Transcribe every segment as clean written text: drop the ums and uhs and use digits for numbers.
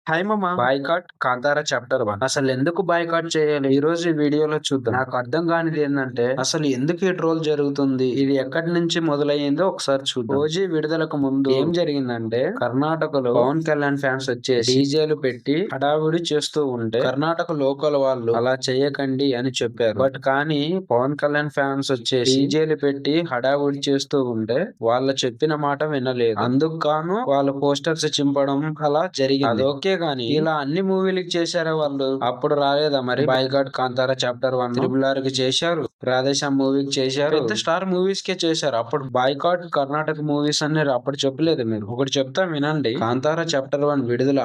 Hi మామ. Boycott Kantara chapter 1 అసలు ఎందుకు బాయ్‌కాట్ చేయాలి? ఈ రోజు ఈ వీడియోలో చూద్దాం. నాకు అర్థం కానిది ఏందంటే అసలు ఎందుకు ఈ ట్రోల్ జరుగుతుంది? ఇది ఎక్కడి నుంచి మొదలయ్యిందో ఒకసారి చూద్దాం. ఓజీ విడుదలకు ముందు ఏం జరిగిందంటే కర్ణాటకలో పవన్ కళ్యాణ్ ఫ్యాన్స్ వచ్చేసి డీజేలు పెట్టి హడావిడి చేస్తూ ఉంటే కర్ణాటక లోకల్ వాళ్ళు అలా చేయకండి అని చెప్పారు. కానీ పవన్ కళ్యాణ్ ఫ్యాన్స్ వచ్చేసి డీజేలు పెట్టి హడావిడి చేస్తూ ఉంటే వాళ్ళ చెప్పిన మాట వినలేదు. అందుకు గాను వాళ్ళ పోస్టర్స్ చింపడం అలా జరిగింది. అదోకే గాని ఇలా అన్ని మూవీలకి చేశారా వాళ్ళు? అప్పుడు రాలేదా మరి? బాయ్‌కాట్ కాంతారా చాప్టర్ 1 త్రిబుల్ కి చేశారు, రాధేశ్యామ్ మూవీకి చేశారు, పెద్ద స్టార్ మూవీస్ కే చేశారు. అప్పుడు బాయ్‌కాట్ కర్ణాటక మూవీస్ అని అప్పుడు చెప్పలేదు మీరు. ఒకటి చెప్తా వినండి. కాంతారా చాప్టర్ 1 విడుదల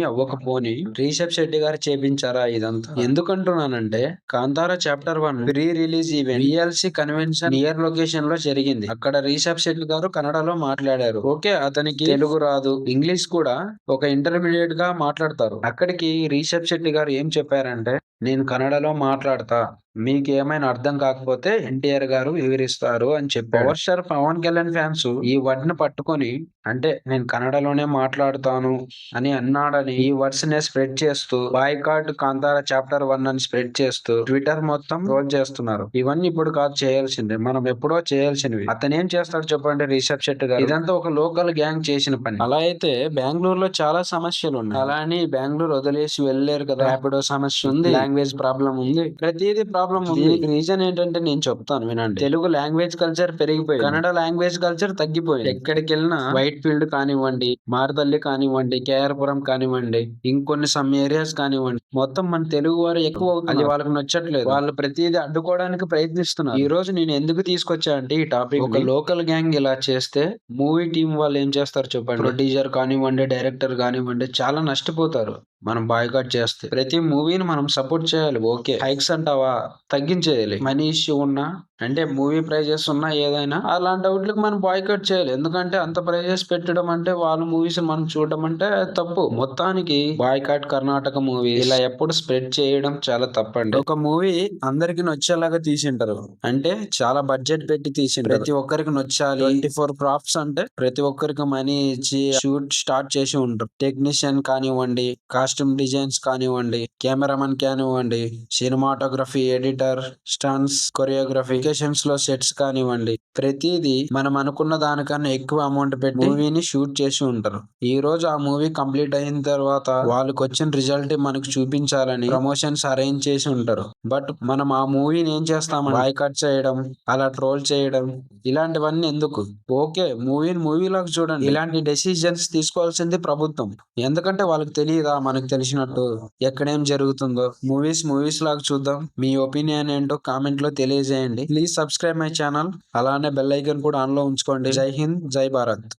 అవ్వకపోని రిషబ్ శెట్టి గారు చేపించారా ఇదంతా? ఎందుకంటున్నానంటే Kantara chapter 1 pre release event VLC convention near location లో జరిగింది. అక్కడ రిషబ్ శెట్టి గారు కన్నడలో మాట్లాడారు. ఓకే, అతనికి తెలుగు రాదు, ఇంగ్లీష్ కూడా ఒక ఇంటర్మీడియట్ గా మాట్లాడతారు. అక్కడికి రిషబ్ శెట్టి గారు ఏం చెప్పారంటే, నేను కన్నడలో మాట్లాడతా, మీకు ఏమైనా అర్థం కాకపోతే ఎన్టీఆర్ గారు వివరిస్తారు అని చెప్పారు. Power star Pawan Kalyan fans ఈ వర్డ్ ని పట్టుకొని, అంటే నేను కన్నడలోనే మాట్లాడుతాను అని అన్నాడని ఈ వర్డ్స్ ని స్ప్రెడ్ చేస్తూ బాయ్‌కాట్ కాంతారా చాప్టర్ 1 అని స్ప్రెడ్ చేస్తూ ట్విట్టర్ మొత్తం ట్రోల్ చేస్తున్నారు. ఇవన్నీ ఇప్పుడు కాదు చేయాల్సిందే, మనం ఎప్పుడో చేయాల్సినవి. అతను ఏం చేస్తాడు చెప్పండి రిషబ్ శెట్టి గారు? ఇదంతా ఒక లోకల్ గ్యాంగ్ చేసిన పని. అలా అయితే బెంగళూరులో చాలా సమస్యలు ఉన్నాయి. అలా అని బెంగళూరు వదిలేసి వెళ్ళలేరు కదా. ర్యాపిడో సమస్య ఉంది, లాంగ్వేజ్ ప్రాబ్లం ఉంది, ప్రతిదీ ప్రాబ్లం ఉంది. దీనికి రీజన్ ఏంటంటే నేను చెప్తాను వినండి. తెలుగు లాంగ్వేజ్ కల్చర్ పెరిగిపోయింది, కన్నడ లాంగ్వేజ్ కల్చర్ తగ్గిపోయింది. ఎక్కడికి వెళ్ళినా వైట్ ఫీల్డ్ కానివ్వండి, మారుతల్లి కానివ్వండి, కేఆర్పురం కానివ్వండి, ఇంకొన్ని సమ్ ఏరియాస్ కానివ్వండి, మొత్తం మన తెలుగు వారు ఎక్కువ అవుతుంది. అది వాళ్ళకి నచ్చట్లేదు. వాళ్ళు ప్రతిదీ అడ్డుకోవడానికి ప్రయత్నిస్తున్నారు. ఈ రోజు నేను ఎందుకు తీసుకొచ్చా అంటే ఈ టాపిక్, ఒక లోకల్ గ్యాంగ్ ఇలా చేస్తే మూవీ టీం వాళ్ళు ఏం చేస్తారు చెప్పండి? ప్రొడ్యూసర్ కానివ్వండి, డైరెక్టర్ కానివ్వండి, చాలా నష్టపోతారు. మనం బాయ్‌కాట్ చేస్తే ప్రతి మూవీని మనం సపోర్ట్ చేయాలి. ఓకే, హైక్స్ అంటావా? తగ్గించేయాలి. మనీ ఇష్యూ ఉన్నా, అంటే మూవీ ప్రైజెస్ ఉన్నా, ఏదైనా అలాంటి వాటికి మనం బాయ్‌కాట్ చేయాలి. ఎందుకంటే అంత ప్రైజెస్ పెట్టడం అంటే వాళ్ళ మూవీస్ మనం చూడడం అంటే తప్పు. మొత్తానికి బాయ్‌కాట్ కర్ణాటక మూవీ ఇలా ఎప్పుడు స్ప్రెడ్ చేయడం చాలా తప్పండి. ఒక మూవీ అందరికి నచ్చేలాగా తీసింటారు, అంటే చాలా బడ్జెట్ పెట్టి తీసింటారు, ప్రతి ఒక్కరికి నచ్చాలి. 24 క్రాఫ్ట్స్ అంటే ప్రతి ఒక్కరికి మనీ ఇచ్చి షూట్ స్టార్ట్ చేసి ఉంటారు. టెక్నీషియన్ కానివ్వండి, కాస్ట్యూమ్ డిజైన్స్ కానివ్వండి, కెమెరామెన్ కానివ్వండి, cinematography, editor, stunts, choreography, locations లో సెట్స్ కానివ్వండి, ప్రతిదీ మనం అనుకున్న దానికన్నా ఎక్కువ అమౌంట్ పెట్టి మూవీని షూట్ చేసి ఉంటారు. ఈ రోజు ఆ మూవీ కంప్లీట్ అయిన తర్వాత వాళ్ళకి వచ్చిన రిజల్ట్ మనకు చూపించాలని ప్రమోషన్స్ అరేంజ్ చేసి ఉంటారు. బట్ మనం ఆ మూవీని ఏం చేస్తామని బాయ్‌కాట్ చేయడం, అలా ట్రోల్ చేయడం, ఇలాంటివన్నీ ఎందుకు? ఓకే, మూవీని మూవీలాగా చూడండి. ఇలాంటి డెసిషన్స్ తీసుకోవాల్సింది ప్రభుత్వం. ఎందుకంటే వాళ్ళకి తెలియదా మనకు తెలిసినట్టు ఎక్కడేం జరుగుతుందో? మూవీస్ లాగా చూద్దాం. మీ ఒపీనియన్ ఏంటో కామెంట్ లో తెలియజేయండి. Please subscribe my channel. అలానే బెల్ ఐకాన్ కూడా ఆన్ లో ఉంచుకోండి. జై హింద్, జై భారత్.